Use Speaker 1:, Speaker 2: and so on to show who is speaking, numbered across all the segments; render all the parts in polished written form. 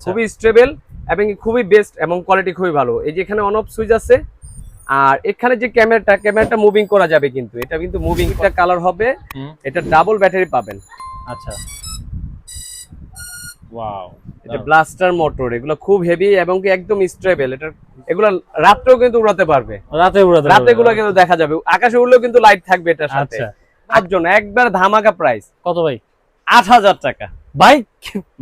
Speaker 1: খুবই স্টেবল এবং খুবই বেস্ট এবং কোয়ালিটি খুবই ভালো। এই যে এখানে অন অফ সুইচ আছে, আর এখানে যে ক্যামেরাটা মুভিং করা যাবে, কিন্তু এটা কিন্তু মুভিং একটা কালার হবে। এটা ডাবল ব্যাটারি পাবেন।
Speaker 2: আচ্ছা, ওয়াও,
Speaker 1: এটা ব্লাস্টার মোটর, এগুলো খুব হেভি এবং কি একদম স্টেবল। এটা এগুলো রাত্রেও কিন্তু উড়াতে পারবে, রাতে এগুলো কিন্তু দেখা যাবে, আকাশে উড়লেও কিন্তু লাইট থাকবে এটার সাথে। তার জন্য একবার ধামাকা প্রাইস।
Speaker 2: কত ভাই?
Speaker 1: ৮০০০ টাকা
Speaker 2: ভাই,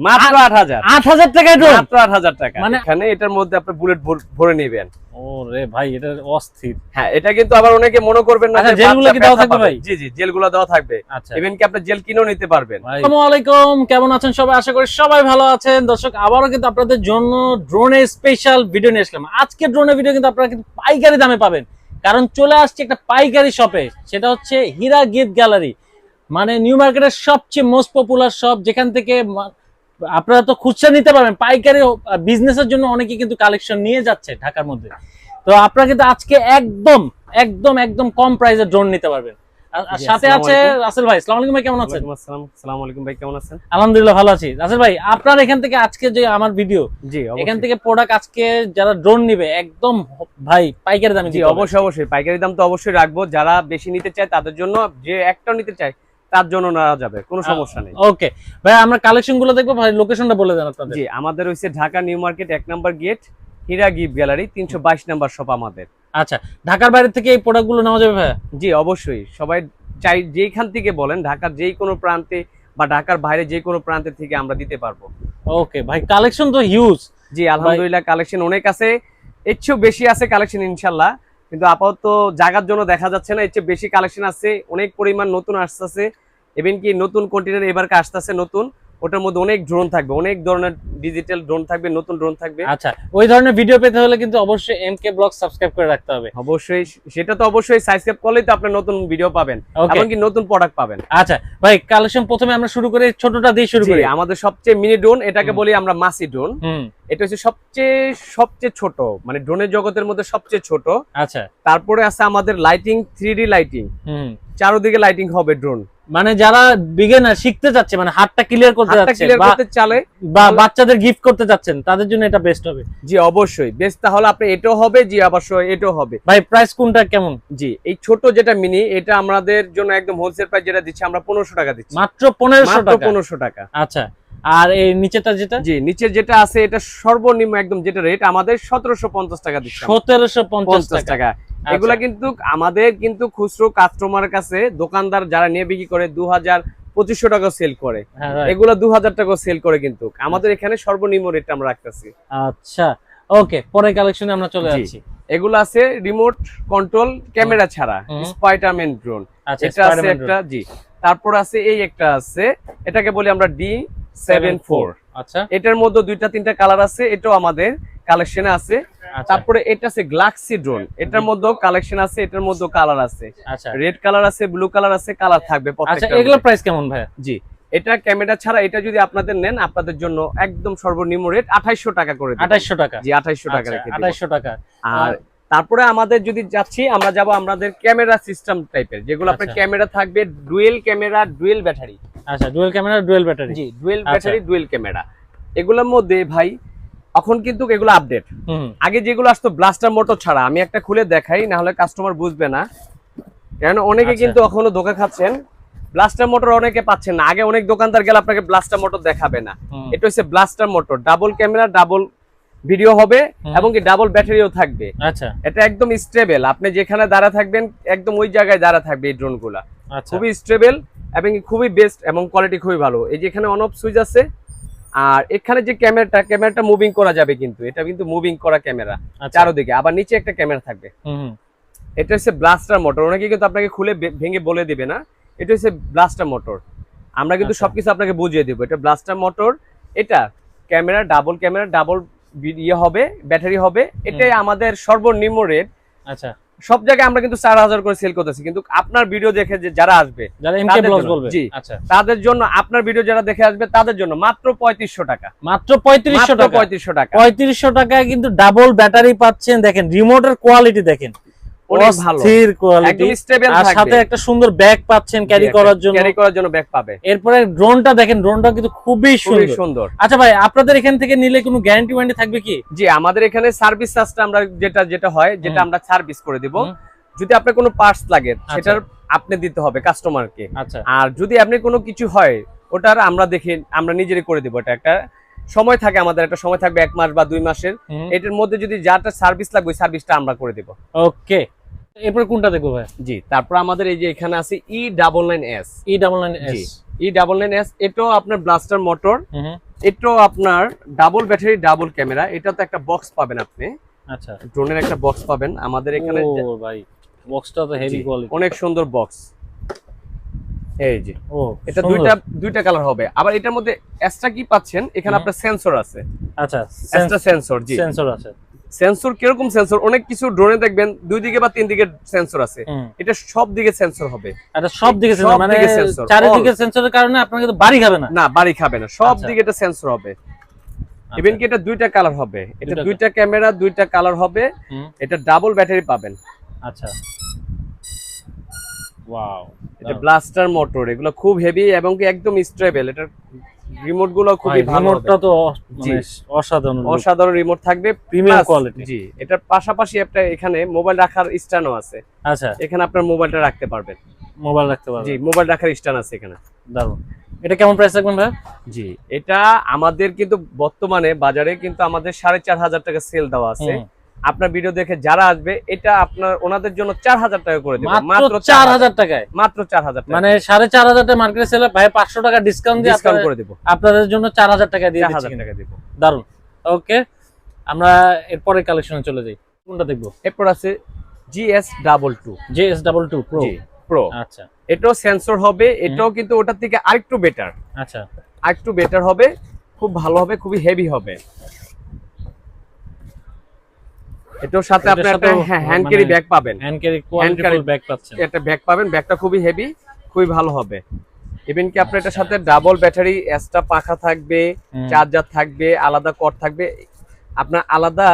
Speaker 1: মাত্র ৮০০০।
Speaker 2: ৮০০০ টাকায় ড্রোন,
Speaker 1: মাত্র ৮০০০ টাকা। মানে এখানে এটার মধ্যে আপনি বুলেট ভরে নেবেন।
Speaker 2: ওরে ভাই, এটা অস্থির।
Speaker 1: হ্যাঁ, এটা কিন্তু আবার অনেকে মনে করবেন না যে
Speaker 2: জেলগুলো কি দেওয়া থাকবে ভাই?
Speaker 1: জি জি, জেলগুলো দেওয়া থাকবে।
Speaker 2: আচ্ছা,
Speaker 1: ইভেন কি আপনি জেল কিনেও নিতে পারবেন।
Speaker 2: আসসালামু আলাইকুম, কেমন আছেন সবাই? আশা করি সবাই ভালো আছেন। দর্শক, আবারও কিন্তু আপনাদের জন্য ড্রোনের স্পেশাল ভিডিও নিয়ে আসলাম। আজকে ড্রোনের ভিডিও কিন্তু আপনারা কিন্তু পাইকারি দামে পাবেন, কারণ চলে আসছে একটা পাইকারি শপে, সেটা হচ্ছে হীরা গিফট গ্যালারি। মানে নিউ মার্কেটের সবচেয়ে মোস্ট পপুলার শপ, যেখান থেকে আপনারা তো খুচরা নিতে পারবেন, পাইকারি বিজনেসের জন্য অনেকে কিন্তু কালেকশন নিয়ে যাচ্ছে ঢাকার মধ্যে। তো আপনারা কিন্তু আজকে একদম একদম একদম কম প্রাইসে ড্রোন নিতে পারবেন। আর সাথে আছে রাসেল ভাই। আসসালামু আলাইকুম ভাই, কেমন আছেন?
Speaker 1: আসসালামু আলাইকুম ভাই, কেমন আছেন?
Speaker 2: আলহামদুলিল্লাহ ভালো আছি। রাসেল ভাই, আপনার এখান থেকে আজকে যে আমার ভিডিও,
Speaker 1: জি
Speaker 2: এখান থেকে প্রোডাক্ট আজকে যারা ড্রোন নিবে একদম ভাই পাইকারি দামে।
Speaker 1: জি অবশ্যই অবশ্যই, পাইকারি দাম তো অবশ্যই রাখবো। যারা বেশি নিতে চায় তাদের জন্য, যে একটাও নিতে চায় তার জন্য নেওয়া যাবে, কোনো সমস্যা নেই।
Speaker 2: ওকে ভাই, আমরা কালেকশন গুলো দেখবো ভাই, লোকেশনটা বলে দেন আপনাদের।
Speaker 1: জি, আমাদের হইছে ঢাকা নিউ মার্কেট ১ নম্বর গেট, হীরা গিফট গ্যালারি, ৩২২ নম্বর শপ আমাদের।
Speaker 2: আচ্ছা, ঢাকার বাইরে থেকে এই প্রোডাক্ট গুলো নেওয়া যাবে ভাই?
Speaker 1: জি অবশ্যই, সবাই চাই যেইখান থেকে বলেন, ঢাকার যেই কোনো প্রান্তে বা ঢাকার বাইরে যে কোনো প্রান্তে থেকে আমরা দিতে পারবো।
Speaker 2: ওকে ভাই, কালেকশন তো হিউজ।
Speaker 1: জি আলহামদুলিল্লাহ, কালেকশন অনেক আছে, এর চেয়েও বেশি আছে কালেকশন ইনশাল্লাহ, কিন্তু আপাতত জায়গার জন্য দেখা যাচ্ছে না। এর চেয়ে বেশি কালেকশন আছে, অনেক পরিমাণ নতুন আসতেছে। ইভেন কি নতুন কন্টেনার এবারকে আসতেছে নতুন, ওটার মধ্যে অনেক ড্রোন থাকবে, অনেক ধরনের ডিজিটাল ড্রোন থাকবে, নতুন ড্রোন থাকবে।
Speaker 2: আচ্ছা, ওই ধরনের ভিডিও পেতে হলে কিন্তু অবশ্যই এমকে ব্লগ সাবস্ক্রাইব করে রাখতে হবে।
Speaker 1: অবশ্যই, সেটা তো অবশ্যই, সাবস্ক্রাইব করলেই তো আপনি নতুন ভিডিও পাবেন, এমনকি নতুন প্রোডাক্ট পাবেন।
Speaker 2: আচ্ছা ভাই, কালেকশন প্রথমে আমরা শুরু করি, ছোটটা দিয়ে শুরু করি।
Speaker 1: আমাদের সবচেয়ে মিনি ড্রোন, এটাকে বলি আমরা মাসি ড্রোন। এটা হচ্ছে সবচেয়ে ছোট, মানে ড্রোনের জগতের মধ্যে সবচেয়ে ছোট।
Speaker 2: আচ্ছা, তারপরে
Speaker 1: তারপরে আছে আমাদের লাইটিং, 3D লাইটিং, চারদিকে লাইটিং হবে ড্রোন।
Speaker 2: মানে যারা বিগিনার শিখতে যাচ্ছে, মানে হাতটা ক্লিয়ার করতে যাচ্ছে বা বাচ্চাদের গিফট করতে যাচ্ছেন, তাদের জন্য এটা বেস্ট হবে।
Speaker 1: জি অবশ্যই বেস্ট, তাহলে আপনি এটাও হবে। জি অবশ্যই এটাও হবে।
Speaker 2: ভাই প্রাইস কোনটা কেমন?
Speaker 1: জি, এই ছোট যেটা মিনি, এটা আমাদের জন্য একদম হোলসেল প্রাইস যেটা দিচ্ছি আমরা 1500 টাকা দিচ্ছি।
Speaker 2: মাত্র 1500 টাকা?
Speaker 1: 1500 টাকা।
Speaker 2: আচ্ছা, আর এই নিচেটা যেটা?
Speaker 1: জি, নিচের যেটা আছে এটা সর্বনিম্ন একদম যেটা রেট আমাদের 1750 টাকা দিচ্ছি।
Speaker 2: 1750 টাকা।
Speaker 1: এগুলা কিন্তু আমাদের কিন্তু খুচরো কাস্টমারের কাছে, দোকানদার যারা নিয়ে বিক্রি করে 2000-2500 টাকা সেল করে, এগুলা 2000 টাকা সেল করে, কিন্তু আমাদের এখানে সর্বনিম্ন রেট আমরা রাখতেছি।
Speaker 2: আচ্ছা ওকে, পরের কালেকশনে আমরা চলে যাচ্ছি।
Speaker 1: এগুলো আছে রিমোট কন্ট্রোল ক্যামেরা ছাড়া, স্পাইডারম্যান ড্রোন। এটা আছে একটা। জি, তারপর আছে এই একটা আছে, এটাকে বলি আমরা D74।
Speaker 2: আচ্ছা,
Speaker 1: এটার মধ্যে 2-3টা কালার আছে, এটাও আমাদের কালেকশনে আছে। তারপরে এটা আছে গ্যালাক্সি ড্রোন, এটার মধ্যেও কালেকশন আছে, এটার মধ্যেও কালার আছে।
Speaker 2: আচ্ছা,
Speaker 1: রেড কালার আছে, ব্লু কালার আছে, কালার থাকবে প্রত্যেকটা।
Speaker 2: আচ্ছা, এগুলোর প্রাইস কেমন ভাই?
Speaker 1: জি, এটা ক্যামেরা ছাড়া, এটা যদি আপনাদের নেন, আপনাদের জন্য একদম সর্বনিম্ন রেট 2800 টাকা করে।
Speaker 2: 2800 টাকা?
Speaker 1: জি 2800 টাকা রেখে দিই।
Speaker 2: 2800 টাকা।
Speaker 1: আর তারপরে আমাদের যদি যাচ্ছি, আমরা যাব আমাদের ক্যামেরা সিস্টেম টাইপের, যেগুলো আপনার ক্যামেরা থাকবে ডুয়েল ক্যামেরা, ডুয়েল ব্যাটারি।
Speaker 2: আচ্ছা, ডুয়েল ক্যামেরা, ডুয়েল ব্যাটারি।
Speaker 1: জি, ডুয়েল ব্যাটারি, ডুয়েল ক্যামেরা। এগুলোর মধ্যে ভাই এখন কিন্তু এগুলো আপডেট। আগে যেগুলো আসতো ব্লাস্টার মোটর ছাড়া, আমি একটা খুলে দেখাই, না হলে কাস্টমার বুঝবে না, কারণ অনেকে কিন্তু এখনো ধোঁকা খাচ্ছেন। ব্লাস্টার মোটর অনেকে পাচ্ছেন না। আগে অনেক দোকানদার গেলে আপনাকে ব্লাস্টার মোটর দেখাবে না। এটা হচ্ছে blaster motor, double camera, double video হবে এবং কি ডাবল ব্যাটারিও থাকবে।
Speaker 2: আচ্ছা,
Speaker 1: এটা একদম স্টেবল, আপনি যেখানে দাঁড়া থাকবেন একদম ওই জায়গায় দাঁড়া থাকবে এই ড্রোন গুলা। খুবই স্টেবল এবং খুবই বেস্ট এবং কোয়ালিটি খুবই ভালো। এই যে এখানে অন অফ সুইচ আছে, আর এখানে যে ক্যামেরাটা মুভিং করা যাবে, কিন্তু এটা কিন্তু মুভিং করা ক্যামেরা চারদিকে, আবার নিচে একটা ক্যামেরা থাকবে। এটা হচ্ছে ব্লাস্টার মোটর, অনেকে কিন্তু আপনাকে খুলে ভেঙে বলে দিবে না। এটা হচ্ছে ব্লাস্টার মোটর, আমরা কিন্তু সবকিছু আপনাকে বুঝিয়ে দেবো। এটা ব্লাস্টার মোটর, এটা ক্যামেরা, ডাবল ইয়ে হবে, ব্যাটারি হবে। এটাই আমাদের সর্বনিম্ন রেট।
Speaker 2: আচ্ছা,
Speaker 1: সব জায়গায় আমরা কিন্তু 4000 করে সেল করতেছি, কিন্তু আপনার ভিডিও দেখে যে যারা আসবে,
Speaker 2: যারা এমকে ব্লগস বলবে,
Speaker 1: জি আচ্ছা, তাদের জন্য, আপনার ভিডিও যারা দেখে আসবে তাদের জন্য মাত্র 3500 টাকা।
Speaker 2: মাত্র 3500 টাকা?
Speaker 1: 3500 টাকা।
Speaker 2: 3500 টাকায় কিন্তু ডাবল ব্যাটারি পাচ্ছেন। দেখেন রিমোটের কোয়ালিটি দেখেন,
Speaker 1: অনেক ভালো,
Speaker 2: অস্থির কোয়ালিটি,
Speaker 1: একদম স্টেবল
Speaker 2: আর
Speaker 1: থাকবে।
Speaker 2: সাথে একটা সুন্দর ব্যাগ পাচ্ছেন ক্যারি করার জন্য
Speaker 1: ব্যাগ পাবে।
Speaker 2: এরপরে ড্রোনটা দেখেন, ড্রোনটা কিন্তু খুবই সুন্দর। আচ্ছা ভাই, আপনাদের এখান থেকে নিলে কোনো গ্যারান্টি ওয়ারেন্টি থাকবে কি?
Speaker 1: জি, আমাদের এখানে সার্ভিস চার্জটা আমরা যেটা হয় যেটা আমরা সার্ভিস করে দিব। যদি আপনার কোনো পার্টস লাগে সেটার আপনি দিতে হবে কাস্টমারকে।
Speaker 2: আচ্ছা,
Speaker 1: আর যদি আপনি কোনো কিছু হয় ওটার আমরা নিজেরই করে দিব। এটা একটা সময় থাকে, আমাদের একটা সময় থাকবে 1 মাস বা 2 মাসের। এটার মধ্যে যদি যাটা সার্ভিস লাগবে ওই সার্ভিসটা আমরা করে দিব।
Speaker 2: ওকে, এরপর কোনটা দেখবো ভাই?
Speaker 1: জি, তারপর আমাদের এই যে এখানে আছে E99S। E99S এটাও আপনার ব্লাস্টার মোটর, এটাও আপনার ডাবল ব্যাটারি ডাবল ক্যামেরা। এটা তো একটা বক্স পাবেন আপনি।
Speaker 2: আচ্ছা,
Speaker 1: ড্রোনের একটা বক্স পাবেন আমাদের এখানে।
Speaker 2: ও ভাই, বক্সটা তো হেভি কোয়ালিটি,
Speaker 1: অনেক সুন্দর বক্স। এই যে
Speaker 2: ও,
Speaker 1: এটা দুইটা কালার হবে। আবার এটার মধ্যে এক্সট্রা কি পাচ্ছেন, এখানে আপনার সেন্সর আছে।
Speaker 2: আচ্ছা,
Speaker 1: এক্সট্রা সেন্সর। জি,
Speaker 2: সেন্সর আছে।
Speaker 1: সেন্সর কিরকম সেন্সর, অনেক কিছু ড্রোনে দেখবেন 2 দিকে বা 3 দিকে সেন্সর আছে। এটা সব দিকে সেন্সর হবে।
Speaker 2: এটা সব দিকে সেন্সর, মানে চারিদিকে সেন্সরের কারণে আপনার কিন্তু বাড়ি খাবে না।
Speaker 1: না, বাড়ি খাবে না, সব দিকে এটা সেন্সর হবে। ইভেন কি এটা 2টা কালার হবে। এটা 2টা ক্যামেরা, 2টা কালার হবে। এটা ডাবল ব্যাটারি পাবেন।
Speaker 2: আচ্ছা, ওয়াও,
Speaker 1: এটা ব্লাস্টার মোটর, এগুলো খুব হেভি এবং কি একদম স্টেবল। এটা রিমোট গুলো খুবই ভালো।
Speaker 2: রিমোটটা তো মানে
Speaker 1: অসাধারণ রিমোট থাকবে,
Speaker 2: প্রিমিয়াম কোয়ালিটি।
Speaker 1: জি, এটার পাশাপাশি একটা এখানে মোবাইল রাখার স্ট্যান্ডও আছে।
Speaker 2: আচ্ছা,
Speaker 1: এখানে আপনার মোবাইলটা রাখতে পারবেন।
Speaker 2: মোবাইল রাখতে পারবেন।
Speaker 1: জি, মোবাইল রাখার স্ট্যান্ড আছে এখানে।
Speaker 2: দারুন। এটা কেমন প্রাইস রাখবেন ভাই?
Speaker 1: জি, এটা আমাদের কিন্তু বর্তমানে বাজারে কিন্তু আমাদের 4,500 টাকা সেল দেওয়া আছে। আপনার ভিডিও দেখে যারা আসবে এটা আপনার ওনাদের জন্য 4,000 টাকা করে দেব।
Speaker 2: মাত্র 4,000 টাকায়,
Speaker 1: মাত্র 4,000 টাকা,
Speaker 2: মানে 4,500 টাকা মার্কেটে সেলে ভাই 500 টাকা ডিসকাউন্ট দিয়ে
Speaker 1: করে দেব।
Speaker 2: আপনাদের জন্য 4,000 টাকা দিয়ে দিচ্ছি।
Speaker 1: 4,000 টাকা দেব।
Speaker 2: দারুন। ওকে, আমরা এরপরের কালেকশনে চলে যাই। কোনটা দেখবো?
Speaker 1: এরপর আছে GS22।
Speaker 2: GS22 Pro।
Speaker 1: জি, Pro।
Speaker 2: আচ্ছা,
Speaker 1: এটাও সেন্সর হবে, এটাও কিন্তু ওটার থেকে আরেকটু বেটার।
Speaker 2: আচ্ছা,
Speaker 1: আরেকটু বেটার হবে, খুব ভালো হবে, খুবই হেভি হবে। এটার সাথে আপনি একটা হ্যান্ড ক্যারি ব্যাগ পাবেন।
Speaker 2: হ্যান্ড ক্যারি কোয়ালিটিফুল ব্যাগ পাচ্ছেন।
Speaker 1: একটা ব্যাগ পাবেন, ব্যাগটা খুবই হেভি, খুবই ভালো হবে। ইভেন কি আপনার এটার সাথে ডাবল ব্যাটারি, এক্সট্রা পাখা থাকবে, চার্জার থাকবে, আলাদা কর্ড থাকবে, আপনার আলাদা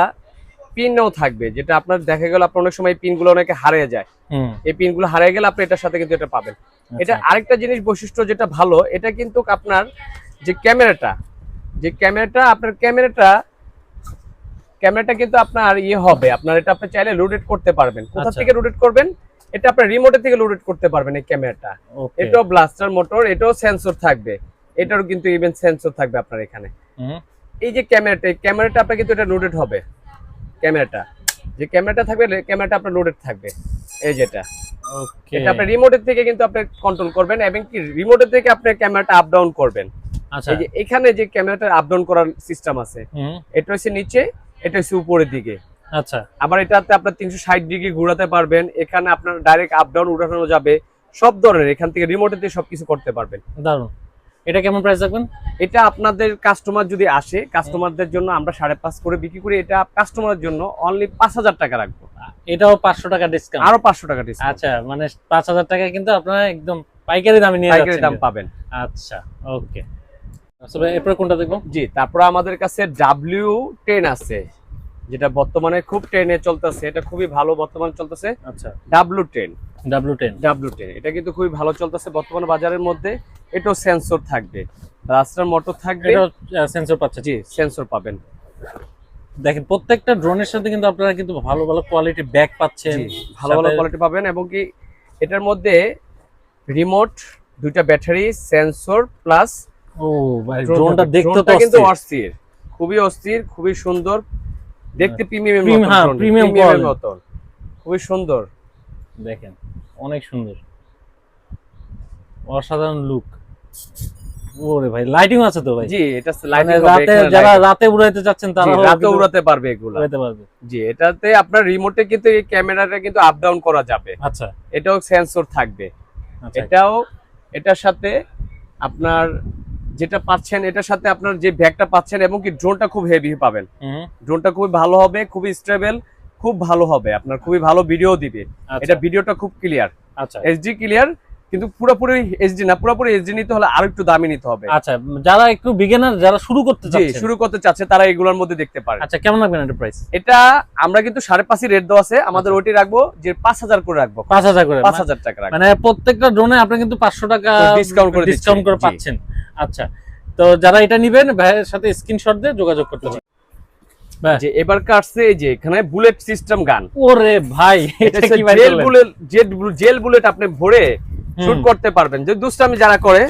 Speaker 1: পিনও থাকবে। যেটা আপনার দেখা গেল আপনার অনেক সময় পিনগুলো অনেকে হারিয়ে যায়, এই পিনগুলো হারিয়ে গেলে আপনি এটার সাথে কিন্তু এটা পাবেন। এটা আরেকটা জিনিস বৈশিষ্ট্য যেটা ভালো, এটা কিন্তু আপনার যে ক্যামেরাটা আপনার ক্যামেরাটা কিন্তু আপনার হবে, আপনার এটা আপনি চাইলে রোটেট করতে পারবেন। কোথা থেকে রোটেট করবেন? এটা আপনার রিমোটের থেকে রোটেট করতে পারবেন এই ক্যামেরাটা। এটাও ব্লাস্টার মোটর, এটাও সেন্সর থাকবে, এটারও কিন্তু ইভেন সেন্সর থাকবে আপনার এখানে। এই যে ক্যামেরাটা আপনার কিন্তু এটা রোটেট হবে। ক্যামেরাটা থাকবে, ক্যামেরাটা আপনার রোটেট থাকবে। এই যেটা এটা আপনি রিমোটের থেকে কিন্তু আপনি কন্ট্রোল করবেন এবং কি রিমোটের থেকে আপনি ক্যামেরাটা আপ ডাউন করবেন। এই যে এখানে যে ক্যামেরাটা আপ ডাউন করার সিস্টেম আছে, এটা হচ্ছে নিচে, এটা হচ্ছে উপরের দিকে।
Speaker 2: আচ্ছা,
Speaker 1: আবার এটাতে আপনার 360 ডিগ্রি ঘোরাতে পারবেন। এখানে আপনার ডাইরেক্ট আপ ডাউন উঠানো যাবে, সব ধরনের এখান থেকে রিমোটের দিয়ে সবকিছু করতে পারবেন।
Speaker 2: দারুন। এটা কেমন প্রাইস রাখবেন?
Speaker 1: এটা আপনাদের কাস্টমার যদি আসে, কাস্টমারদের জন্য আমরা 5.5 করে বিক্রি করি। এটা কাস্টমারের জন্য অনলি 5,000 টাকা রাখবো।
Speaker 2: এটাও 500 টাকা ডিসকাউন্ট,
Speaker 1: আরো 500 টাকা ডিসকাউন্ট।
Speaker 2: আচ্ছা, মানে 5,000 টাকা কিন্তু আপনারা একদম পাইকারি দামে নিয়ে যাচ্ছেন।
Speaker 1: পাইকারি দাম পাবেন।
Speaker 2: আচ্ছা, ওকে। আসলে এরপর কোনটা দেখবো?
Speaker 1: জি, তারপর আমাদের কাছে W10 আছে, যেটা বর্তমানে খুব ট্রেনে চলতেছে। এটা খুবই ভালো বর্তমানে চলতেছে।
Speaker 2: আচ্ছা,
Speaker 1: W10 এটা কিন্তু খুবই ভালো চলতেছে বর্তমানে বাজারের মধ্যে। এটাও সেন্সর থাকবে, রাস্টার মোটর থাকবে।
Speaker 2: এটাও সেন্সর পাচ্ছে?
Speaker 1: জি, সেন্সর পাবেন।
Speaker 2: দেখেন প্রত্যেকটা ড্রোনের সাথে কিন্তু আপনারা কিন্তু ভালো ভালো কোয়ালিটি ব্যাগ পাচ্ছেন,
Speaker 1: ভালো ভালো কোয়ালিটি পাবেন। এবং কি এটার মধ্যে রিমোট, 2টা ব্যাটারি, সেন্সর প্লাস।
Speaker 2: ও ভাই, ড্রোনটা দেখতে তো
Speaker 1: কিন্তু অস্থির, খুবই অস্থির, খুবই সুন্দর দেখতে, প্রিমিয়াম মতন, খুবই সুন্দর।
Speaker 2: দেখেন অনেক সুন্দর, অসাধারণ লুক। ওরে ভাই, লাইটিং আছে তো ভাই?
Speaker 1: জি, এটা লাইটিং হবে।
Speaker 2: রাতে যারা রাতে উড়াইতে যাচ্ছেন তারা
Speaker 1: রাতে উড়াতে পারবে, এগুলো উড়াতে পারবে। জি, এটাতে আপনার রিমোটে কিন্তু এই ক্যামেরাটা কিন্তু আপ ডাউন করা যাবে।
Speaker 2: আচ্ছা,
Speaker 1: এটাও সেন্সর থাকবে। এটাও এটার সাথে আপনার যেটা পাচ্ছেন, এটার সাথে আপনার যে ব্যাগটা পাচ্ছেন, এবং কি ড্রোনটা খুব হেভি পাবেন। ড্রোনটা খুবই ভালো হবে, খুবই স্টেবল, খুব ভালো হবে, আপনার খুবই ভালো ভিডিও দিবে। এটা ভিডিওটা খুব ক্লিয়ার,
Speaker 2: আচ্ছা,
Speaker 1: এইচডি ক্লিয়ার। কিন্তু পুরোপুরি এইচডি না, পুরোপুরি এইচডি নিতে হলে আরো একটু দামি নিতে হবে।
Speaker 2: আচ্ছা, যারা একটু বিগিনার, যারা শুরু করতে চাচ্ছে,
Speaker 1: শুরু করতে চাচ্ছে তারা এগুলোর মধ্যে দেখতে পারে।
Speaker 2: আচ্ছা, কেমন রাখবেন এটা প্রাইস?
Speaker 1: এটা আমরা কিন্তু 5.5 রেট দেওয়া আছে আমাদের, ওটি রাখবো যে 5000 করে রাখবো,
Speaker 2: 5000 করে,
Speaker 1: 5000 টাকা রাখবো।
Speaker 2: মানে প্রত্যেকটা ড্রোনে আপনি কিন্তু 500 টাকা
Speaker 1: ডিসকাউন্ট করে
Speaker 2: পাচ্ছেন। আচ্ছা, তো যারা এটা নেবেন ভাইয়ের সাথে স্ক্রিনশট দিয়ে যোগাযোগ করতে পারেন।
Speaker 1: যে এবার কাটছে এই যে এখানে বুলেট সিস্টেম গান।
Speaker 2: ওরে ভাই, এটা কি ভাই?
Speaker 1: জেল বুলেট আপনি ভরে শুট করতে পারবেন। যে দুষ্টামি যারা করে,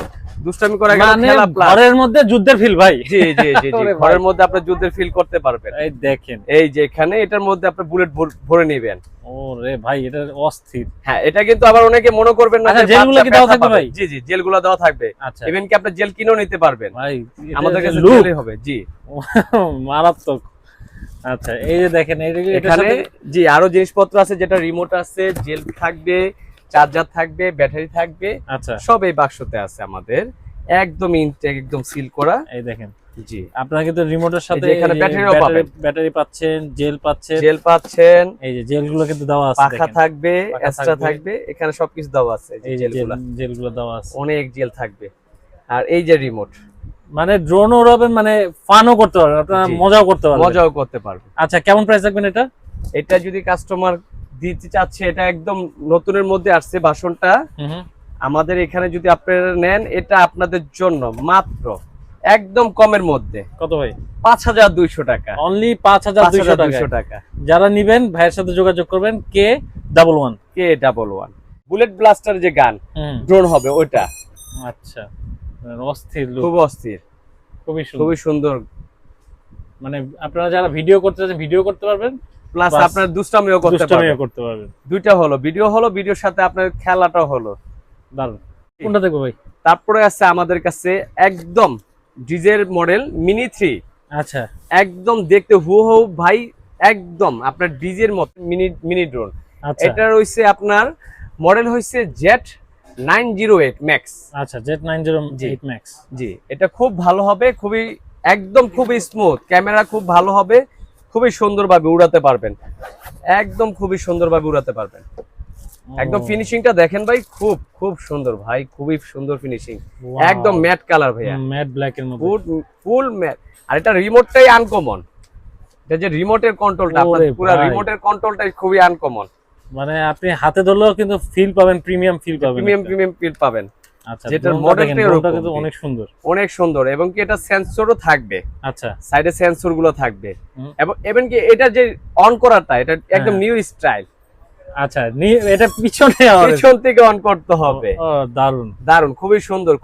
Speaker 1: দুষ্টামি করে গেল খেলা প্লাস
Speaker 2: ঘরের মধ্যে যুদ্ধের ফিল ভাই।
Speaker 1: জি জি জি জি, ঘরের মধ্যে আপনি যুদ্ধের ফিল করতে পারবেন।
Speaker 2: এই দেখেন,
Speaker 1: এই যে এখানে এটার মধ্যে আপনি বুলেট ভরে নেবেন।
Speaker 2: ওরে ভাই, এটা অস্থির।
Speaker 1: হ্যাঁ, এটা কিন্তু আবার অনেকে মনে করবেন না যে
Speaker 2: জেলগুলো কি দেওয়া থাকবে ভাই?
Speaker 1: জি জি, জেলগুলো দেওয়া থাকবে।
Speaker 2: আচ্ছা,
Speaker 1: ইভেন কি আপনি জেল কিনেও নিতে পারবেন
Speaker 2: ভাই,
Speaker 1: আমাদের কাছে জেলই হবে। জি,
Speaker 2: মারাত্মক। আচ্ছা, এই যে দেখেন
Speaker 1: এখানে জি আরো জিনিসপত্র আছে, যেটা রিমোট আছে, জেল থাকবে, চার্জার থাকবে, ব্যাটারি থাকবে।
Speaker 2: আচ্ছা,
Speaker 1: সব এই বাক্সতে আছে আমাদের, একদম ইনটেক, একদম সিল করা।
Speaker 2: এই দেখেন,
Speaker 1: জি
Speaker 2: আপনারা কিন্তু রিমোটের সাথে
Speaker 1: এখানে ব্যাটারিও পাবেন,
Speaker 2: ব্যাটারি পাচ্ছেন, জেল
Speaker 1: পাচ্ছেন।
Speaker 2: এই যে জেলগুলো কিন্তু দেওয়া আছে,
Speaker 1: পাখা থাকবে, এক্সট্রা থাকবে, এখানে সবকিছু দেওয়া আছে।
Speaker 2: এই যে জেলগুলো দেওয়া আছে,
Speaker 1: অনেক জেল থাকবে। আর এই যে রিমোট,
Speaker 2: মানে ড্রোন উড়াবেন, মানে ফানও করতে পারবেন আপনারা, মজাও করতে পারবেন। আচ্ছা, কেমন প্রাইস রাখবেন এটা?
Speaker 1: এটা যদি কাস্টমার দিতে চাচ্ছে, এটা একদম নতুনের মধ্যে আসছে ভাষণটা আমাদের এখানে, যদি আপনারা নেন এটা আপনাদের জন্য মাত্র একদম কমের মধ্যে।
Speaker 2: কত ভাই?
Speaker 1: 5200 টাকা,
Speaker 2: অনলি 5200 টাকা। যারা নিবেন ভাইয়ের সাথে যোগাযোগ করবেন, K11
Speaker 1: বুলেট ব্লাস্টার যে গান ড্রোন হবে ওইটা।
Speaker 2: আচ্ছা, অস্থির,
Speaker 1: খুব অস্থির,
Speaker 2: খুবই সুন্দর। মানে আপনারা যারা ভিডিও করতে চাচ্ছেন ভিডিও করতে পারবেন,
Speaker 1: প্লাস আপনারা দুষ্টামিও করতে
Speaker 2: পারবেন।
Speaker 1: দুইটা হলো, ভিডিও হলো, ভিডিওর সাথে আপনার খেলাটাও হলো।
Speaker 2: দারুণ। কোনটা দেখবো ভাই?
Speaker 1: তারপরে আছে আমাদের কাছে একদম ডিজের মডেল মিনি 3।
Speaker 2: আচ্ছা,
Speaker 1: একদম দেখতে হুবহু ভাই, একদম আপনার ডিজের মত মিনি ড্রোন। এটা রইছে আপনার মডেল হইছে Z908 Max।
Speaker 2: আচ্ছা, Z908 Max।
Speaker 1: জি, এটা খুব ভালো হবে, খুবই একদম খুবই স্মুথ, ক্যামেরা খুব ভালো হবে, খুবই সুন্দরভাবে উড়াতে পারবেন, একদম খুবই সুন্দরভাবে উড়াতে পারবেন। একদম ফিনিশিংটা দেখেন ভাই, খুব খুব সুন্দর ভাই, খুবই সুন্দর ফিনিশিং, একদম ম্যাট কালার ভাইয়া,
Speaker 2: ম্যাট ব্ল্যাক এর মধ্যে,
Speaker 1: ফুল ম্যাট। আর এটা রিমোটটাই আনকমন, এটা যে রিমোটের কন্ট্রোলটা, আপনার পুরো রিমোটের কন্ট্রোলটাই খুবই আনকমন।
Speaker 2: মানে আপনি হাতে ধরলেও কিন্তু ফিল পাবেন, প্রিমিয়াম ফিল পাবেন। আচ্ছা,
Speaker 1: যেটার মডেলটা
Speaker 2: কিন্তু অনেক সুন্দর,
Speaker 1: অনেক সুন্দর। এবং কি এটা সেন্সরও থাকবে।
Speaker 2: আচ্ছা,
Speaker 1: সাইডে সেন্সর গুলো থাকবে। এবং even কি এটা যে অন করাটা, এটা একদম নিউ স্টাইল।
Speaker 2: আচ্ছা, এটা পিছন
Speaker 1: থেকে অন করতে হবে।
Speaker 2: দারুন
Speaker 1: দারুন, খুবই সুন্দর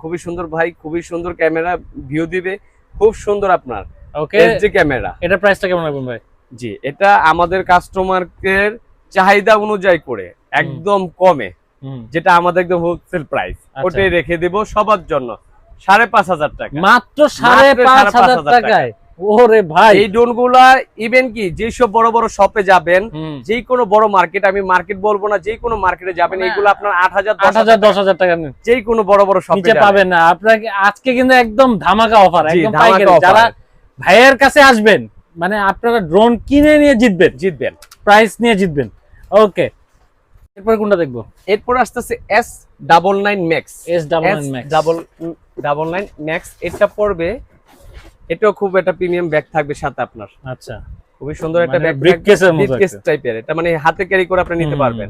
Speaker 1: ভাই, খুবই সুন্দর ক্যামেরা ভিউ দিবে, খুব সুন্দর আপনার এইচডি ক্যামেরা।
Speaker 2: এটা প্রাইসটা কেমন রাখবেন ভাই?
Speaker 1: জি, এটা আমাদের কাস্টমারদের চাহিদা অনুযায়ী করে একদম কমে, যেটা আমাদের একদম হোলসেল প্রাইস, ওটাই রেখে দেব সবার জন্য 5500 টাকা,
Speaker 2: মাত্র 5500 টাকায়। ওরে ভাই,
Speaker 1: এই ড্রোনগুলা ইভেন কি যেসব বড় বড় শপে যাবেন, যে কোনো বড় মার্কেট, আমি মার্কেট বলবো না, যে কোনো মার্কেটে যাবেন, এগুলো আপনার 8000
Speaker 2: 10000 টাকা
Speaker 1: যে কোনো বড় বড় শপে
Speaker 2: পাবেন না। আপনাকে আজকে কিন্তু একদম ধামাকা অফার, একদম পাইকারি। যারা ভাইয়ের কাছে আসবেন, মানে আপনারা ড্রোন কিনে নিয়ে জিতবেন, প্রাইস নিয়ে জিতবেন। ওকে, এরপর কোনটা দেখবো?
Speaker 1: এরপর আসতেছে S99 Max। S99 Max, এটা পড়বে, এটাও খুব একটা প্রিমিয়াম ব্যাগ থাকবে সাথে আপনার।
Speaker 2: আচ্ছা,
Speaker 1: খুবই সুন্দর একটা ব্যাগ,
Speaker 2: ব্রিফকেস
Speaker 1: টাইপের, এটা মানে হাতে ক্যারি করে আপনি নিতে পারবেন।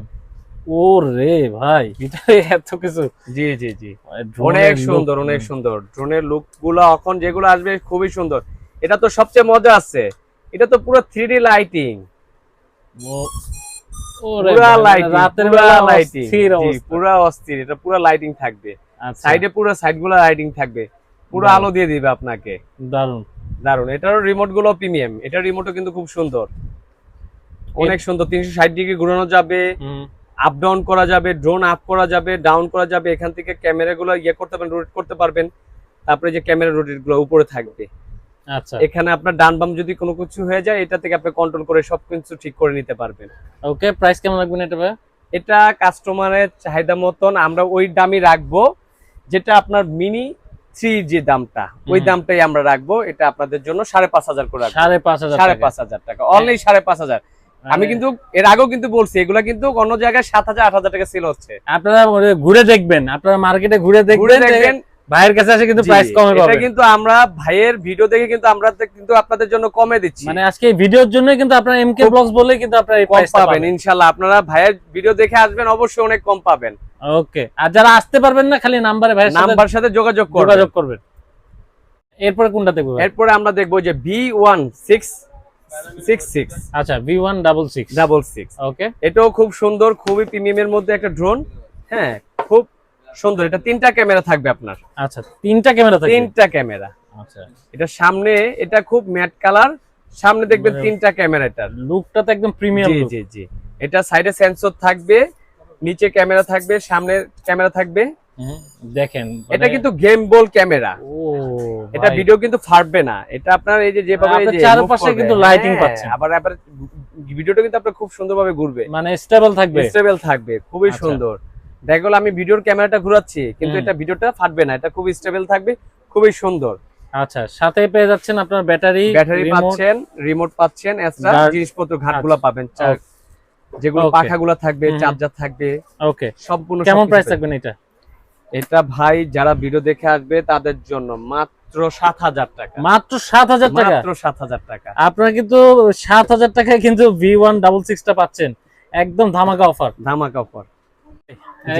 Speaker 2: ওরে ভাই, ভিতরে এত কিছু।
Speaker 1: জি জি জি, অনেক সুন্দর, অনেক সুন্দর ড্রোনের লুক গুলো এখন যেগুলো আসবে খুবই সুন্দর। এটা তো সবচেয়ে মজা আছে, এটা তো পুরো 3D লাইটিং, পুরো অস্থির, এটা পুরো লাইটিং থাকবে, সাইডে পুরো সাইডগুলো লাইটিং থাকবে, পুরো আলো দিয়ে দিবে আপনাকে।
Speaker 2: দারুন
Speaker 1: দারুন। এটারও রিমোট গুলো প্রিমিয়াম, এটার রিমোটও কিন্তু খুব সুন্দর, অনেক সুন্দর। 360 ডিগ্রি ঘোরানো যাবে, আপ ডাউন করা যাবে, ড্রোন আপ করা যাবে, ডাউন করা যাবে, এখান থেকে ক্যামেরা গুলো করতে পারবেন, রোটেট করতে পারবেন। তারপরে যে ক্যামেরা রোটেট গুলো উপরে থাকবে।
Speaker 2: আচ্ছা,
Speaker 1: এখানে আপনার ডান বাম যদি কোনো কিছু হয়ে যায়, এটা থেকে আপনি কন্ট্রোল করে সবকিছু ঠিক করে নিতে পারবেন।
Speaker 2: ওকে, প্রাইস কেমন রাখবেন এটা ভাই?
Speaker 1: এটা কাস্টমারের চাহিদা মতন আমরা ওই দামই রাখবো, যেটা আপনার মিনি 3 যে দামটা, ওই দামটাই আমরা রাখবো। এটা আপনাদের জন্য 5500 করে রাখবো।
Speaker 2: 5500
Speaker 1: টাকা, অনলি 5500। আমি কিন্তু এর আগেও কিন্তু বলছি এগুলা কিন্তু অন্য জায়গায় 7,000 8,000 টাকা সেল হচ্ছে।
Speaker 2: আপনারা ঘুরে দেখবেন, আপনারা মার্কেটে ঘুরে দেখবেন ভাইয়ের কাছে আসে কিন্তু প্রাইস কমে পাবেন।
Speaker 1: এটা কিন্তু আমরা ভাইয়ের ভিডিও দেখে কিন্তু আমরা কিন্তু আপনাদের জন্য কমে দিচ্ছি।
Speaker 2: মানে আজকে এই ভিডিওর জন্য কিন্তু আপনারা এমকে ব্লগস বলে কিন্তু আপনারা এই প্রাইসটা
Speaker 1: পাবেন ইনশাআল্লাহ। আপনারা ভাইয়ের ভিডিও দেখে আসবেন, অবশ্যই অনেক কম পাবেন।
Speaker 2: ওকে, আর যারা আসতে পারবেন না খালি ভাইয়ের
Speaker 1: সাথে যোগাযোগ
Speaker 2: করবেন। এরপরে কোনটা দেখব?
Speaker 1: এরপরে আমরা দেখব যে B1666।
Speaker 2: আচ্ছা, B166। ওকে,
Speaker 1: এটাও খুব সুন্দর, খুবই প্রিমিয়ামের মধ্যে একটা ড্রোন। হ্যাঁ, খুব সুন্দর। এটা 3টা ক্যামেরা থাকবে আপনার।
Speaker 2: আচ্ছা, 3টা ক্যামেরা থাকবে।
Speaker 1: 3টা ক্যামেরা।
Speaker 2: আচ্ছা,
Speaker 1: এটা সামনে, এটা খুব ম্যাট কালার, সামনে দেখবেন 3টা ক্যামেরা। এটার
Speaker 2: লুকটা তো একদম প্রিমিয়াম লুক।
Speaker 1: জি জি। এটা সাইডে সেন্সর থাকবে, নিচে ক্যামেরা থাকবে, সামনে ক্যামেরা থাকবে।
Speaker 2: দেখেন
Speaker 1: এটা কিন্তু গেম বল ক্যামেরা।
Speaker 2: ও,
Speaker 1: এটা ভিডিও কিন্তু ফাটবে না। এটা আপনার এই যে যেভাবে এই যে
Speaker 2: চারপাশে কিন্তু লাইটিং পাচ্ছেন,
Speaker 1: আবার ভিডিওটা কিন্তু আপনার খুব সুন্দরভাবে ঘুরবে,
Speaker 2: মানে স্টেবল থাকবে,
Speaker 1: খুবই সুন্দর। দেখো আমি ভিডিওর ক্যামেরাটা ঘোরাচ্ছি কিন্তু এটা ভিডিওটা ফাটবে না, এটা খুব স্টেবল থাকবে, খুবই সুন্দর।
Speaker 2: আচ্ছা, সাথে পেয়ে যাচ্ছেন আপনার ব্যাটারি
Speaker 1: পাচ্ছেন, রিমোট পাচ্ছেন, এক্সট্রা জিনিসপত্র ঘাটগুলো পাবেন, যেগুলো পাখাগুলো থাকবে, চার্জার থাকবে।
Speaker 2: ওকে,
Speaker 1: সম্পূর্ণ।
Speaker 2: কেমন প্রাইস থাকবে এটা?
Speaker 1: এটা ভাই যারা ভিডিও দেখে আসবে তাদের জন্য মাত্র 7,000 টাকা।
Speaker 2: মাত্র 7,000 টাকা?
Speaker 1: মাত্র 7,000 টাকা।
Speaker 2: আপনারা কিন্তু 7,000 টাকায় কিন্তু V166 টা পাচ্ছেন, একদম ধামাকা অফার।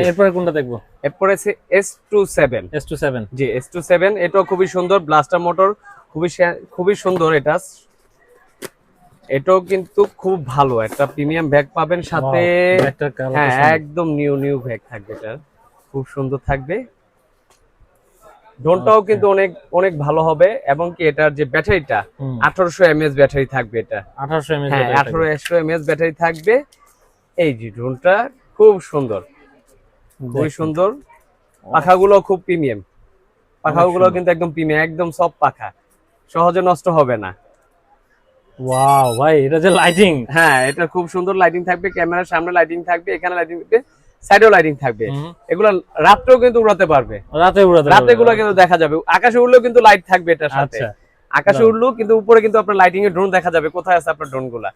Speaker 2: এরপরে কোনটা দেখবো?
Speaker 1: এরপরে আছে S27। জি, S27। এটাও খুবই সুন্দর, ব্লাস্টার মোটর, খুবই সুন্দর। এটাও কিন্তু খুব ভালো একটা প্রিমিয়াম ব্যাগ পাবেন সাথে। হ্যাঁ, একদম নিউ ব্যাগ থাকবে, এটা খুব সুন্দর থাকবে। ড্রোনটাও কিন্তু অনেক অনেক ভালো হবে, এবং কি এটার যে ব্যাটারিটা 1800 mAh ব্যাটারি থাকবে। এটা
Speaker 2: 1800 mAh,
Speaker 1: হ্যাঁ 1800 mAh ব্যাটারি থাকবে। এই যে ড্রোনটা খুব সুন্দর, খুবই সুন্দর। পাখাগুলো খুব প্রিমিয়াম, পাখাগুলো কিন্তু একদম প্রিমিয়াম, একদম সব পাখা, সহজে নষ্ট হবে না।
Speaker 2: ওয়াও ভাই, এটা যে লাইটিং!
Speaker 1: হ্যাঁ, এটা খুব সুন্দর লাইটিং থাকবে, ক্যামেরার সামনে লাইটিং থাকবে, এখানে লাইটিং থাকবে, সাইডেও লাইটিং থাকবে। এগুলা রাতেও কিন্তু উড়াতে পারবে, রাতেগুলো কিন্তু দেখা যাবে। আকাশে উড়লেও কিন্তু লাইট থাকবে এটার সাথে। আকাশে উড়লেও কিন্তু উপরে কিন্তু আপনার লাইটিং এর ড্রোন দেখা যাবে, কোথায় আছে আপনার ড্রোন গুলা।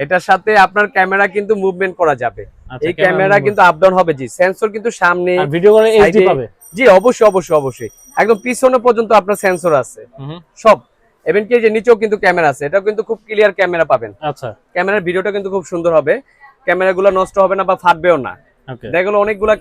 Speaker 1: এটার সাথে আপনার ক্যামেরা কিন্তু মুভমেন্ট করা যাবে, এই ক্যামেরা কিন্তু আপ ডাউন হবে। জি, সেন্সর কিন্তু সামনে,
Speaker 2: ভিডিও করে এইচডি পাবে।
Speaker 1: জি, অবশ্যই একদম পিছনে পর্যন্ত আপনার সেন্সর আছে সব। এবং কি যে নিচেও কিন্তু ক্যামেরা আছে, এটাও কিন্তু খুব ক্লিয়ার ক্যামেরা পাবেন।
Speaker 2: আচ্ছা,
Speaker 1: ক্যামেরার ভিডিওটা কিন্তু খুব সুন্দর হবে, ক্যামেরাগুলো নষ্ট হবে না বা ফাটবেও না। দেখো অনেকগুলা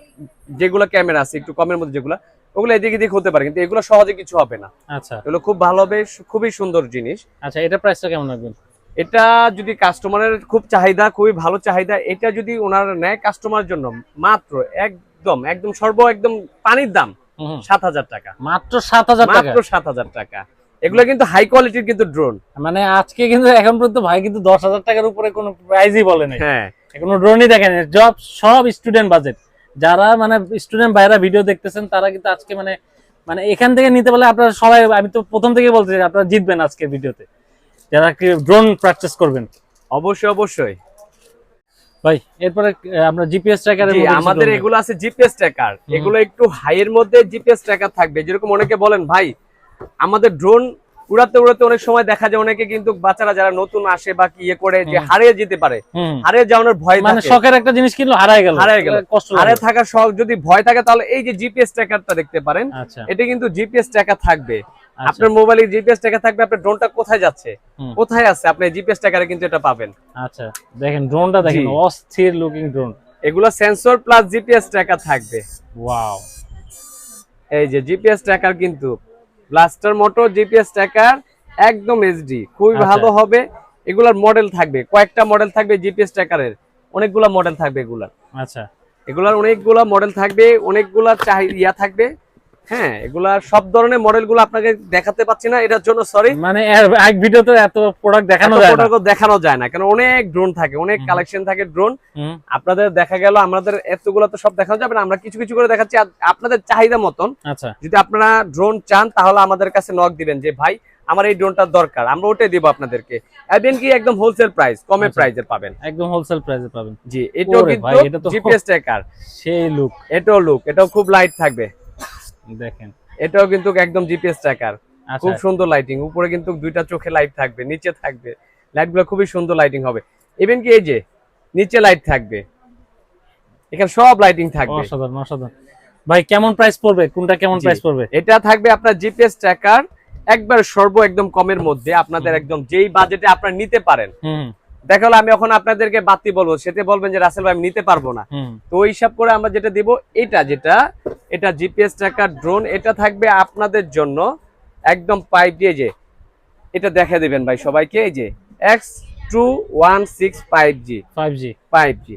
Speaker 1: যেগুলা ক্যামেরা আছে একটু কমের মধ্যে, যেগুলা ওগুলো এদিক এদিক হতে পারে, কিন্তু এগুলো সহজে কিছু হবে না।
Speaker 2: আচ্ছা,
Speaker 1: এগুলো খুব ভালো হবে, খুবই সুন্দর জিনিস।
Speaker 2: আচ্ছা, এটা প্রাইসটা কেমন রাখবেন?
Speaker 1: এটা যদি কাস্টমারের খুব চাহিদা, খুবই ভালো চাহিদা, এটা যদি ওনার নেয় কাস্টমারের জন্য মাত্র একদম একদম পানির দাম 7,000 টাকা।
Speaker 2: মাত্র 7,000 টাকা?
Speaker 1: মাত্র 7,000 টাকা। এগুলো কিন্তু হাই কোয়ালিটির কিন্তু ড্রোন।
Speaker 2: মানে আজকে কিন্তু এখন পর্যন্ত ভাই কিন্তু 10,000 টাকার উপরে কোনো প্রাইসই বলে নাই।
Speaker 1: হ্যাঁ,
Speaker 2: কোনো ড্রোনই দেখেন, সব স্টুডেন্ট বাজেট। যারা মানে স্টুডেন্ট ভাইরা ভিডিও দেখতেছেন তারা কিন্তু আজকে মানে এখান থেকে নিতে পারলে আপনারা সবাই, আমি তো প্রথম থেকে বলছি আপনারা জিতবেন আজকে ভিডিওতে, যারা কি ড্রোন পারচেজ করবেন।
Speaker 1: অবশ্যই
Speaker 2: ভাই, এরপরে আমরা জিপিএস ট্র্যাকার,
Speaker 1: আমাদের এগুলো আছে জিপিএস ট্র্যাকার। এগুলো একটু হাই এর মধ্যে জিপিএস ট্র্যাকার থাকবে। যেরকম অনেকে বলেন ভাই আমাদের ড্রোন উড়াতে অনেক সময় দেখা যায় অনেকে কিন্তু বাচ্চারা যারা নতুন আসে বা কি ইয়ে করে যে হারিয়ে যেতে পারে, হারিয়ে যাওয়ার ভয় থাকে।
Speaker 2: মানে শখের একটা জিনিস কিনলো হারিয়ে গেল,
Speaker 1: হারিয়ে থাকার শখ যদি ভয় থাকে তাহলে এই যে জিপিএস ট্র্যাকারটা দেখতে পারেন। এটা কিন্তু জিপিএস ট্র্যাকার থাকবে, আপনার মোবাইলে জিপিএস ট্র্যাকার থাকবে, আপনার ড্রোনটা কোথায় যাচ্ছে, কোথায় আছে, আপনি জিপিএস ট্র্যাকারে কিন্তু এটা পাবেন।
Speaker 2: আচ্ছা, দেখেন ড্রোনটা দেখেন, অস্থির লুকিং ড্রোন।
Speaker 1: এগুলো সেন্সর প্লাস জিপিএস ট্র্যাকার থাকবে।
Speaker 2: ওয়াও,
Speaker 1: এই যে জিপিএস ট্র্যাকার কিন্তু ব্লাস্টার মোটর জিপিএস ট্র্যাকার, একদম এইচডি, খুবই ভালো হবে। এগুলার মডেল থাকবে, কয়েকটা মডেল থাকবে জিপিএস ট্র্যাকারের, অনেকগুলা মডেল থাকবে এগুলার।
Speaker 2: আচ্ছা,
Speaker 1: এগুলার অনেকগুলা মডেল থাকবে, অনেকগুলা চাহিদা থাকবে। হ্যাঁ, এগুলার সব ধরনের মডেলগুলো আপনাকে দেখাতে পাচ্ছি না, এটার জন্য সরি।
Speaker 2: মানে এক ভিডিওতে এত প্রোডাক্ট
Speaker 1: দেখানো যায় না, কারণ অনেক ড্রোন থাকে, অনেক কালেকশন থাকে ড্রোন। আপনাদের দেখা গেল আমাদের এতগুলো তো সব দেখানো যাবে না, আমরা কিছু কিছু করে দেখাচ্ছি আপনাদের চাহিদা মতন।
Speaker 2: আচ্ছা,
Speaker 1: যদি আপনারা ড্রোন চান তাহলে আমাদের কাছে নক দিবেন যে ভাই আমার এই ড্রোনটার দরকার, আমরা ওটাই দিব আপনাদেরকে। এবং কি একদম হোলসেল প্রাইস, কমে প্রাইসে পাবেন,
Speaker 2: একদম হোলসেল প্রাইসে পাবেন।
Speaker 1: জি, এটাও কিন্তু জিপিএস ট্র্যাকার,
Speaker 2: সেই লুক,
Speaker 1: এটাও খুব লাইট থাকবে।
Speaker 2: দেখেন,
Speaker 1: এটাও কিন্তু একদম জিপিএস ট্র্যাকার, খুব সুন্দর লাইটিং, উপরে কিন্তু দুইটা চোখে লাইট থাকবে, নিচে থাকবে লাইটগুলো খুবই সুন্দর লাইটিং হবে। ইভেন কি এই যে নিচে লাইট থাকবে, এখানে সব লাইটিং থাকবে।
Speaker 2: অসাধারণ অসাধারণ। ভাই কেমন প্রাইস পড়বে, কোনটা কেমন প্রাইস পড়বে?
Speaker 1: এটা থাকবে আপনার জিপিএস ট্র্যাকার একবার সর্ব একদম কমের মধ্যে, আপনাদের একদম যেই বাজেটে আপনারা নিতে পারেন। দেখা হলো আমি এখন আপনাদেরকে বাতি বলবো, সেটা বলবেন যে রাসেল ভাই আমি নিতে পারবো না, তো ওই হিসাব করে আমরা যেটা দিব এটা জিপিএস ট্র্যাকার ড্রোন, এটা থাকবে আপনাদের জন্য একদম পাইপ দিয়ে, যে এটা দেখা দিবেন ভাই সবাইকে, এই যে X216 5G,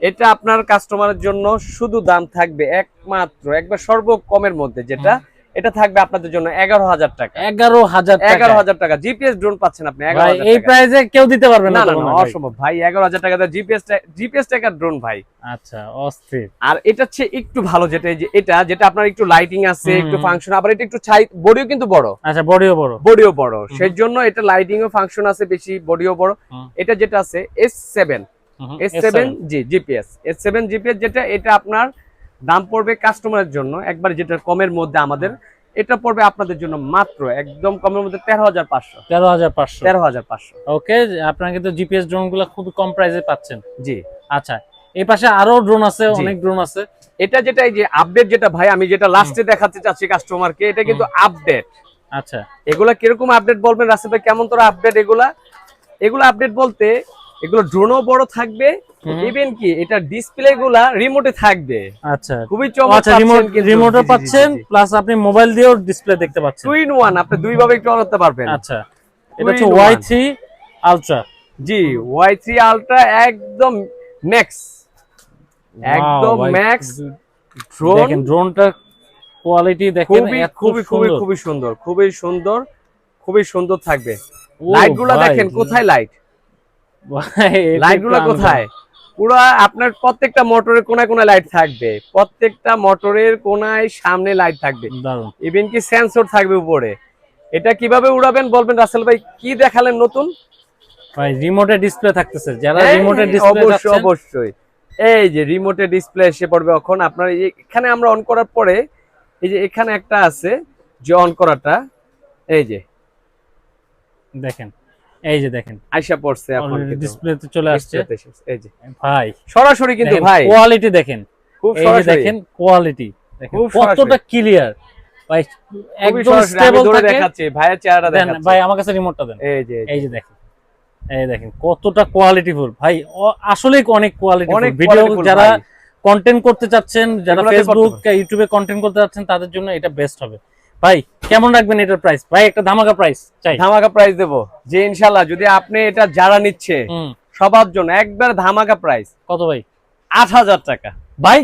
Speaker 1: এটা আপনার কাস্টমারের জন্য শুধু দাম থাকবে একমাত্র একবার সর্ব কমের মধ্যে, যেটা এটা থাকবে আপনাদের জন্য 11,000 টাকা। 11,000 টাকা জিপিএস ড্রোন পাচ্ছেন আপনি 11,000 টাকা।
Speaker 2: এই প্রাইসে কেউ দিতে পারবে না?
Speaker 1: না না, অসম্ভব ভাই, 11,000 টাকাতে জিপিএস ট্র্যাকার ড্রোন ভাই।
Speaker 2: আচ্ছা, অস্থির।
Speaker 1: আর এটা হচ্ছে একটু ভালো, যেটা আপনার একটু লাইটিং আছে, একটু ফাংশন, আবার এটা একটু বডিও কিন্তু বড়।
Speaker 2: আচ্ছা, বডিও বড়,
Speaker 1: সেই জন্য এটা লাইটিং ও ফাংশন আছে বেশি, বডিও বড়। এটা যেটা আছে S7G জিপিএস, S7 জিপিএস যেটা, এটা আপনার দাম পড়বে কাস্টমারের জন্য একবার যেটা কমের মধ্যে আমাদের, এটা পড়বে আপনাদের জন্য মাত্র একদম কমের মধ্যে 13,500।
Speaker 2: ওকে, আপনারা কিন্তু জিপিএস ড্রোনগুলো খুব কম প্রাইসে পাচ্ছেন।
Speaker 1: জি।
Speaker 2: আচ্ছা, এই পাশে আরো ড্রোন আছে, অনেক ড্রোন আছে।
Speaker 1: এটা যেটা এই যে আপডেট, যেটা ভাই আমি যেটা লাস্টে দেখাতে চাচ্ছি কাস্টমারকে, এটা কিন্তু আপডেট।
Speaker 2: আচ্ছা,
Speaker 1: এগুলা কিরকম আপডেট বলবেন রাসেল ভাই, কেমন তোর আপডেট? এগুলা আপডেট বলতে এগুলো ড্রোনও বড় থাকবে, ইভেন কি এটা ডিসপ্লে গুলা রিমোটে থাকবে।
Speaker 2: আচ্ছা,
Speaker 1: খুবই চমৎকার,
Speaker 2: রিমোটও পাচ্ছেন, প্লাস আপনি মোবাইল দিয়েও ডিসপ্লে দেখতে পাচ্ছেন।
Speaker 1: 2 in 1, আপনি দুই ভাবে একটু চালাতে পারবেন।
Speaker 2: আচ্ছা, এটা হচ্ছে Y3 আলট্রা।
Speaker 1: জি, Y3 আলট্রা একদম ম্যাক্স, একদম ম্যাক্স ড্রোন।
Speaker 2: দেখেন ড্রোনটার কোয়ালিটি দেখেন,
Speaker 1: খুবই সুন্দর থাকবে। লাইটগুলো দেখেন, কোথায় লাইট, লাইটগুলো কোথায়? পুরো আপনার প্রত্যেকটা মোটরের কোনায় কোনায় লাইট থাকবে, প্রত্যেকটা মোটরের কোনায় সামনে লাইট থাকবে, ইভেন কি সেন্সর থাকবে উপরে। এটা কিভাবে উড়াবেন বলবেন রাসেল ভাই, কি দেখালেন নতুন?
Speaker 2: ভাই রিমোটে ডিসপ্লে থাকতেছে, যারা রিমোটে ডিসপ্লে যাচ্ছে
Speaker 1: অবশ্যই এই যে রিমোটে ডিসপ্লে এসে পড়বে। এখন আপনার এখানে আমরা অন করার পরে, এই যে এখানে একটা আছে যে অন করাটা, এই যে
Speaker 2: দেখেন,
Speaker 1: আইসা পড়ছে, এখন
Speaker 2: ডিসপ্লেতে চলে আসছে।
Speaker 1: এই যে
Speaker 2: ভাই
Speaker 1: সরাসরি কিন্তু ভাই
Speaker 2: কোয়ালিটি দেখেন,
Speaker 1: খুব
Speaker 2: এই যে দেখেন কোয়ালিটি দেখেন কতটা ক্লিয়ার ভাই, একদম স্টেবল থাকে।
Speaker 1: দেখাচ্ছি ভাইয়ের চেহারা দেখাচ্ছি।
Speaker 2: ভাই আমার কাছে রিমোটটা দেন। এই যে দেখেন, দেখেন কতটা কোয়ালিটিফুল ভাই, আসলেই অনেক কোয়ালিটিফুল ভিডিও। যারা কন্টেন্ট করতে চাচ্ছেন, যারা ফেসবুক ইউটিউবে কন্টেন্ট করতে চাচ্ছেন, তাদের জন্য এটা বেস্ট হবে। ভাই কেমন রাখবেন এটার প্রাইস? ভাই একটা ধামাকা প্রাইস চাই।
Speaker 1: ধামাকা প্রাইস দেবো যে ইনশাআল্লাহ, যদি আপনি এটা যারা নিচ্ছে সবার জন্য একবার ধামাকা প্রাইস।
Speaker 2: কত ভাই?
Speaker 1: 8,000 টাকা
Speaker 2: ভাই,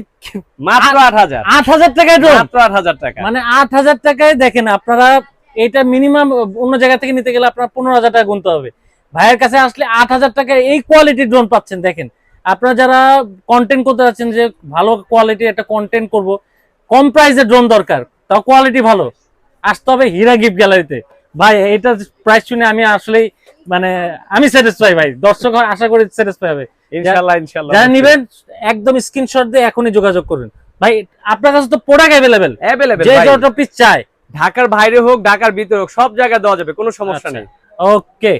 Speaker 1: মাত্র 8,000।
Speaker 2: 8,000 টাকায় ড্রোন,
Speaker 1: মাত্র 8,000 টাকা,
Speaker 2: মানে 8,000 টাকায় দেখেন আপনারা। এটা মিনিমাম অন্য জায়গা থেকে নিতে গেলে আপনার 15,000 টাকা গুনতে হবে। ভাইয়ের কাছে আসলে 8,000 টাকায় এই কোয়ালিটির ড্রোন পাচ্ছেন। দেখেন আপনারা যারা কন্টেন্ট করতে যাচ্ছেন, যে ভালো কোয়ালিটির একটা কন্টেন্ট করব, কম প্রাইসে ড্রোন দরকার, তাও কোয়ালিটি ভালো, আসতে হবে হীরা গিফট গ্যালারিতে। ভাই এটা প্রাইস শুনে আমি আসলেই মানে আমি স্যাটিসফাই ভাই, দর্শক আশা করি স্যাটিসফাই হবে
Speaker 1: ইনশাআল্লাহ।
Speaker 2: যারা নেবেন একদম স্ক্রিনশট দিয়ে এখনই যোগাযোগ করুন। ভাই আপনার কাছে তো প্রোডাক্ট অ্যাভেলেবেল, যে যত পিস চাই,
Speaker 1: ঢাকার বাইরে হোক ঢাকার ভিতরে হোক, সব জায়গায় দেওয়া যাবে, কোনো সমস্যা নেই।
Speaker 2: ওকে।